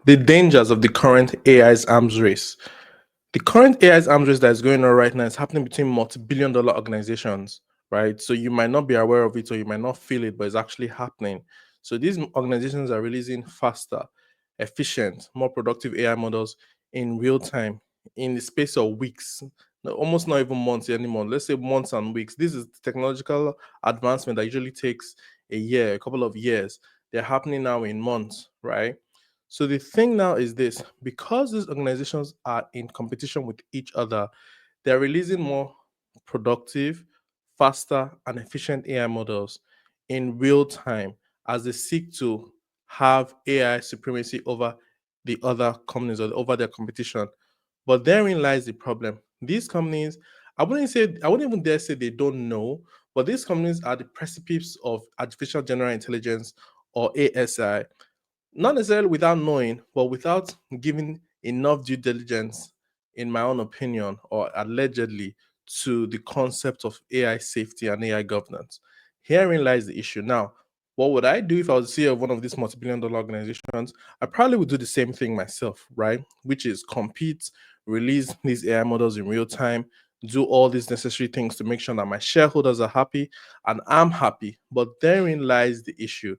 The dangers of the current AI's arms race. The current AI's arms race that is going on right now is happening between multi-billion dollar organizations, right? So you might not be aware of it or you might not feel it, but it's actually happening. So these organizations are releasing faster, efficient, more productive AI models in real time in the space of weeks, almost not even months anymore. Let's say months and weeks. This is technological advancement that usually takes a year, a couple of years. They're happening now in months, right? So the thing now is this, because these organizations are in competition with each other, they're releasing more productive, faster, and efficient AI models in real time as they seek to have AI supremacy over the other companies or over their competition. But therein lies the problem. These companies, I wouldn't even dare say they don't know, but these companies are the precipice of artificial general intelligence or ASI, not necessarily without knowing, but without giving enough due diligence, in my own opinion, or allegedly, to the concept of AI safety and AI governance. Herein lies the issue. Now, what would I do if I was CEO of one of these multi-billion dollar organizations? I probably would do the same thing myself, right? Which is compete, release these AI models in real time, do all these necessary things to make sure that my shareholders are happy and I'm happy. But therein lies the issue.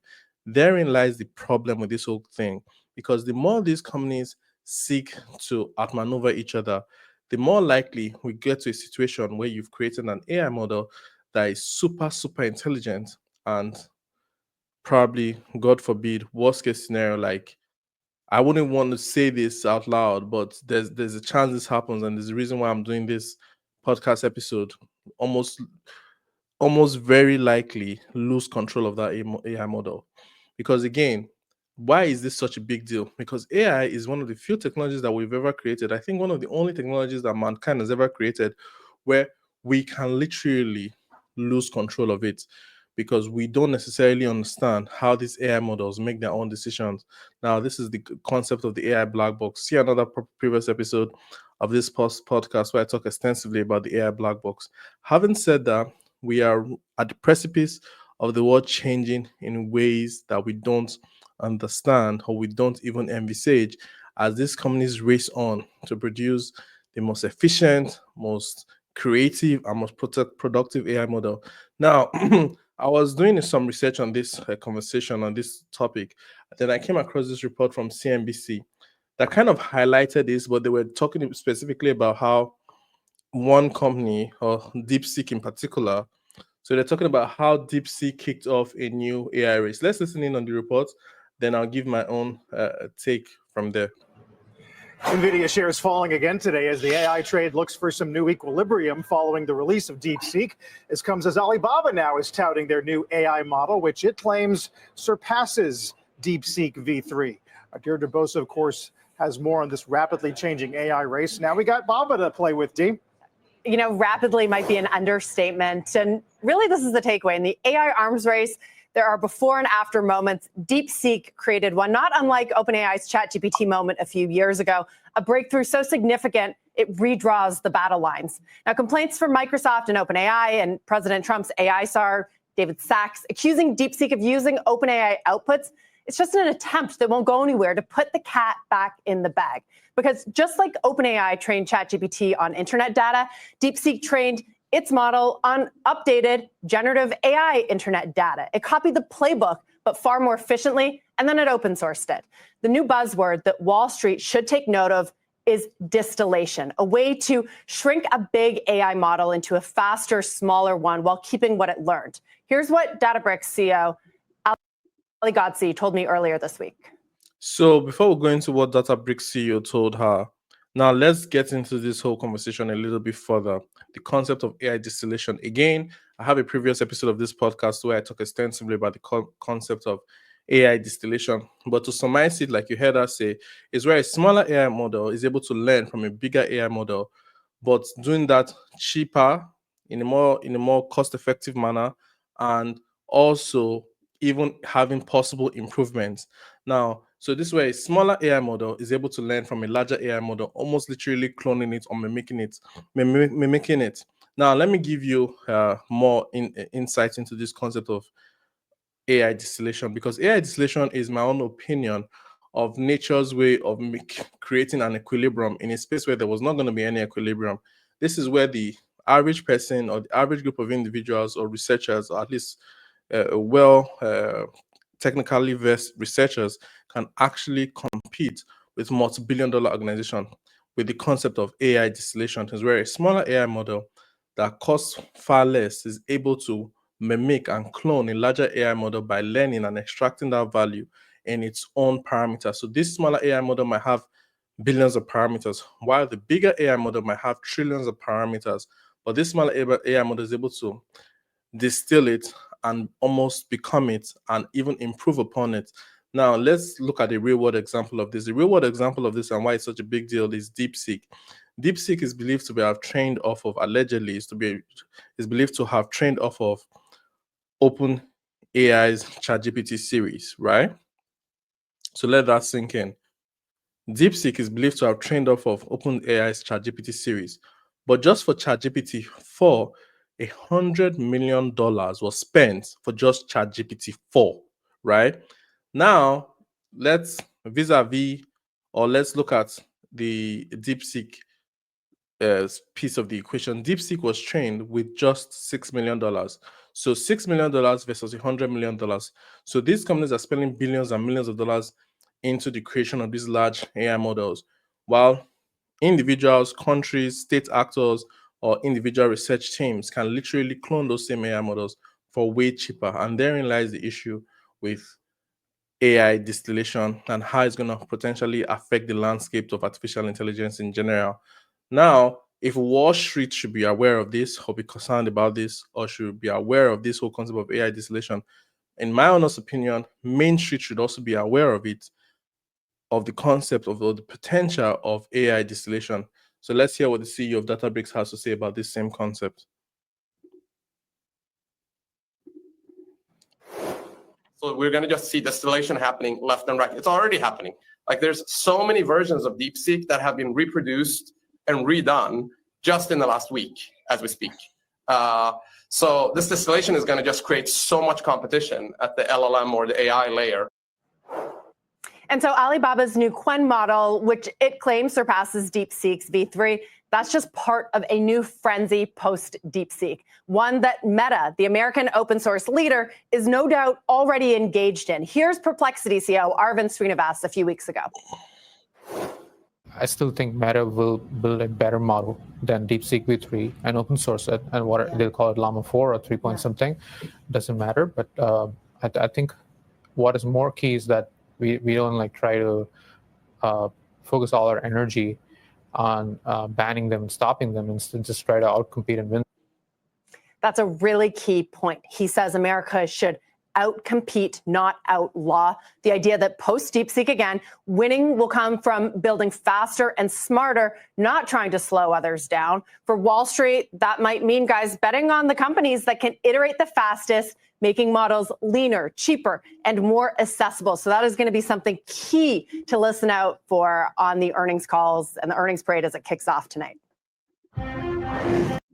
Therein lies the problem with this whole thing, because the more these companies seek to outmaneuver each other, the more likely we get to a situation where you've created an AI model that is super, super intelligent and probably, God forbid, worst case scenario, like, I wouldn't want to say this out loud, but there's a chance this happens, and there's a reason why I'm doing this podcast episode. Almost almost very likely lose control of that AI model. Because again, why is this such a big deal? Because AI is one of the few technologies that we've ever created. I think one of the only technologies that mankind has ever created where we can literally lose control of it, because we don't necessarily understand how these AI models make their own decisions. Now, this is the concept of the AI black box. See another previous episode of this podcast where I talk extensively about the AI black box. Having said that, we are at the precipice of the world changing in ways that we don't understand or we don't even envisage, as these companies race on to produce the most efficient, most creative, and most productive AI model. Now, I was doing some research on this conversation on this topic. Then I came across this report from CNBC that kind of highlighted this, but they were talking specifically about how one company, or DeepSeek in particular, so they're talking about how DeepSeek kicked off a new AI race. Let's listen in on the report, then I'll give my own take from there. NVIDIA shares falling again today as the AI trade looks for some new equilibrium following the release of DeepSeek. This comes as Alibaba now is touting their new AI model, which it claims surpasses DeepSeek V3. Deirdre Bosa, of course, has more on this rapidly changing AI race. Now we got Baba to play with, Dee. You know, rapidly might be an understatement. And really, this is the takeaway. In the AI arms race, there are before and after moments. DeepSeek created one, not unlike OpenAI's ChatGPT moment a few years ago, a breakthrough so significant it redraws the battle lines. Now, complaints from Microsoft and OpenAI and President Trump's AI czar, David Sachs, accusing DeepSeek of using OpenAI outputs. It's just an attempt that won't go anywhere to put the cat back in the bag. Because just like OpenAI trained ChatGPT on internet data, DeepSeek trained its model on updated generative AI internet data. It copied the playbook, but far more efficiently, and then it open sourced it. The new buzzword that Wall Street should take note of is distillation, a way to shrink a big AI model into a faster, smaller one while keeping what it learned. Here's what Databricks CEO Ali Ghodsi told me earlier this week. So before we go into what Databricks CEO told her, now let's get into this whole conversation a little bit further. The concept of AI distillation. Again, I have a previous episode of this podcast where I talk extensively about the concept of AI distillation. But to summarize it, like you heard us say, is where a smaller AI model is able to learn from a bigger AI model, but doing that cheaper, in a more cost-effective manner, and also even having possible improvements. Now, so this way, a smaller AI model is able to learn from a larger AI model, almost literally cloning it or mimicking it. Now, let me give you more insight into this concept of AI distillation, because AI distillation is my own opinion of nature's way of creating an equilibrium in a space where there was not going to be any equilibrium. This is where the average person or the average group of individuals or researchers, or at least technically versed researchers, can actually compete with multi-billion-dollar organizations with the concept of AI distillation, is where a smaller AI model that costs far less is able to mimic and clone a larger AI model by learning and extracting that value in its own parameters. So this smaller AI model might have billions of parameters, while the bigger AI model might have trillions of parameters. But this smaller AI model is able to distill it and almost become it and even improve upon it. Now, let's look at a real world example of this. The real world example of this and why it's such a big deal is DeepSeek. DeepSeek is believed to have trained off of, allegedly, is believed to have trained off of Open AI's ChatGPT series, right? So let that sink in. DeepSeek is believed to have trained off of OpenAI's ChatGPT series, but just for ChatGPT 4, $100 million was spent for just ChatGPT 4, right? Now, let's vis-a-vis, or let's look at the DeepSeek piece of the equation. DeepSeek was trained with just $6 million. So $6 million versus $100 million. So these companies are spending billions and millions of dollars into the creation of these large AI models, while individuals, countries, state actors, or individual research teams can literally clone those same AI models for way cheaper. And therein lies the issue with AI distillation and how it's going to potentially affect the landscape of artificial intelligence in general. Now, if Wall Street should be aware of this or be concerned about this or should be aware of this whole concept of AI distillation, in my honest opinion, Main Street should also be aware of it, of the concept of or the potential of AI distillation. So let's hear what the CEO of Databricks has to say about this same concept. So we're going to just see distillation happening left and right. It's already happening. Like there's so many versions of DeepSeek that have been reproduced and redone just in the last week as we speak. So this distillation is going to just create so much competition at the LLM or the AI layer. And so Alibaba's new Qwen model, which it claims surpasses DeepSeek's V3, that's just part of a new frenzy post-DeepSeek, one that Meta, the American open source leader, is no doubt already engaged in. Here's Perplexity CEO Arvind Srinivas a few weeks ago. I still think Meta will build a better model than DeepSeek V3 and open source it, and what they'll call it Llama 4 or 3 point something, doesn't matter. But I think what is more key is that we don't like try to focus all our energy on banning them and stopping them, instead just try to outcompete and win. That's a really key point. He says America should outcompete, not outlaw. The idea that post DeepSeek, again, winning will come from building faster and smarter, not trying to slow others down. For Wall Street, that might mean, guys, betting on the companies that can iterate the fastest, making models leaner, cheaper, and more accessible. So that is going to be something key to listen out for on the earnings calls and the earnings parade as it kicks off tonight.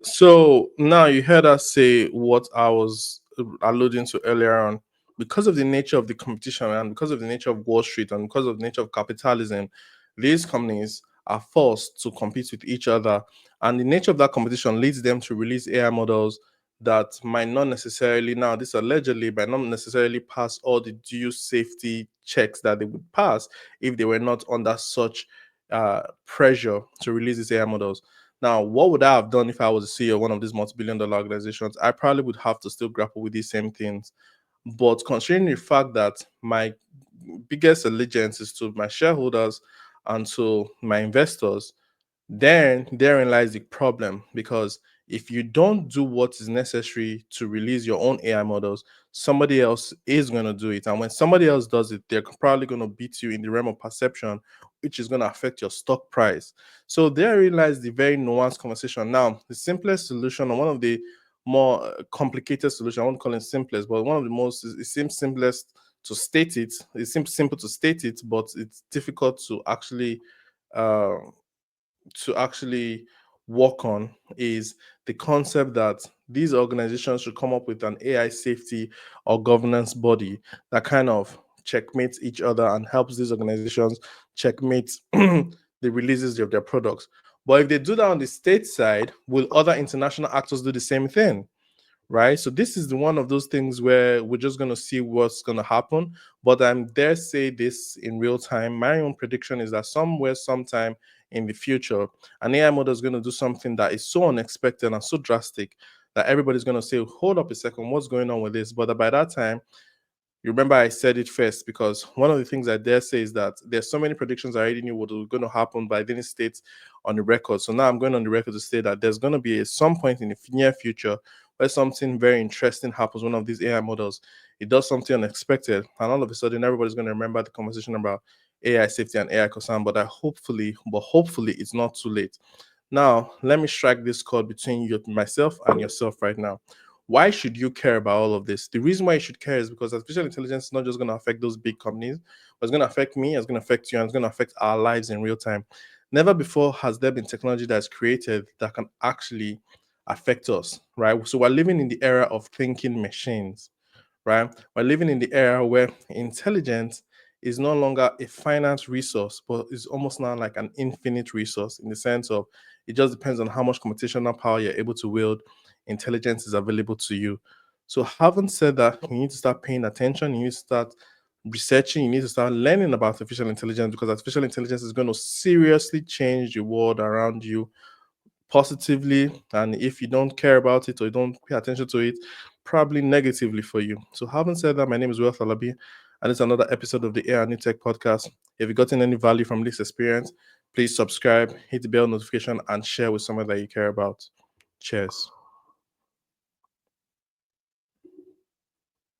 So now you heard us say what I was alluding to earlier on. Because of the nature of the competition and because of the nature of Wall Street and because of the nature of capitalism, these companies are forced to compete with each other. And the nature of that competition leads them to release AI models that might not necessarily, now this allegedly, might not necessarily pass all the due safety checks that they would pass if they were not under such pressure to release these AI models. Now, what would I have done if I was a CEO of one of these multi-billion-dollar organizations? I probably would have to still grapple with these same things. But considering the fact that my biggest allegiance is to my shareholders and to my investors, then therein lies the problem. Because if you don't do what is necessary to release your own AI models, somebody else is going to do it. And when somebody else does it, they're probably going to beat you in the realm of perception, which is going to affect your stock price. So therein lies the very nuanced conversation. Now, the simplest solution, or one of the more complicated solution, I won't call it simplest, but one of the most, it seems simplest to state it. It seems simple to state it, but it's difficult to actually work on, is the concept that these organizations should come up with an AI safety or governance body that kind of checkmate each other and helps these organizations checkmate the releases of their products. But if they do that on the state side, will other international actors do the same thing? Right? So this is one of those things where we're just going to see what's going to happen. But I'm dare say this in real time. My own prediction is that somewhere, sometime in the future, an AI model is going to do something that is so unexpected and so drastic that everybody's going to say, hold up a second, what's going on with this? But by that time, you remember I said it first, because one of the things I dare say is that there's so many predictions I already knew what was going to happen, but I didn't state on the record. So now I'm going on the record to say that there's going to be at some point in the near future where something very interesting happens. One of these AI models, it does something unexpected, and all of a sudden everybody's going to remember the conversation about AI safety and AI concern. But hopefully it's not too late. Now let me strike this chord between you, myself, and yourself right now. Why should you care about all of this? The reason why you should care is because artificial intelligence is not just going to affect those big companies, but it's going to affect me, it's going to affect you, and it's going to affect our lives in real time. Never before has there been technology that's created that can actually affect us, right? So we're living in the era of thinking machines, right? We're living in the era where intelligence is no longer a finite resource, but is almost now like an infinite resource, in the sense of it just depends on how much computational power you're able to wield. Intelligence is available to you. So, having said that, you need to start paying attention. You need to start researching. You need to start learning about artificial intelligence, because artificial intelligence is going to seriously change the world around you positively. And if you don't care about it or you don't pay attention to it, probably negatively for you. So, having said that, my name is Wealth Alabi, and it's another episode of the AIandNewTech Podcast. If you've gotten any value from this experience, please subscribe, hit the bell notification, and share with someone that you care about. Cheers.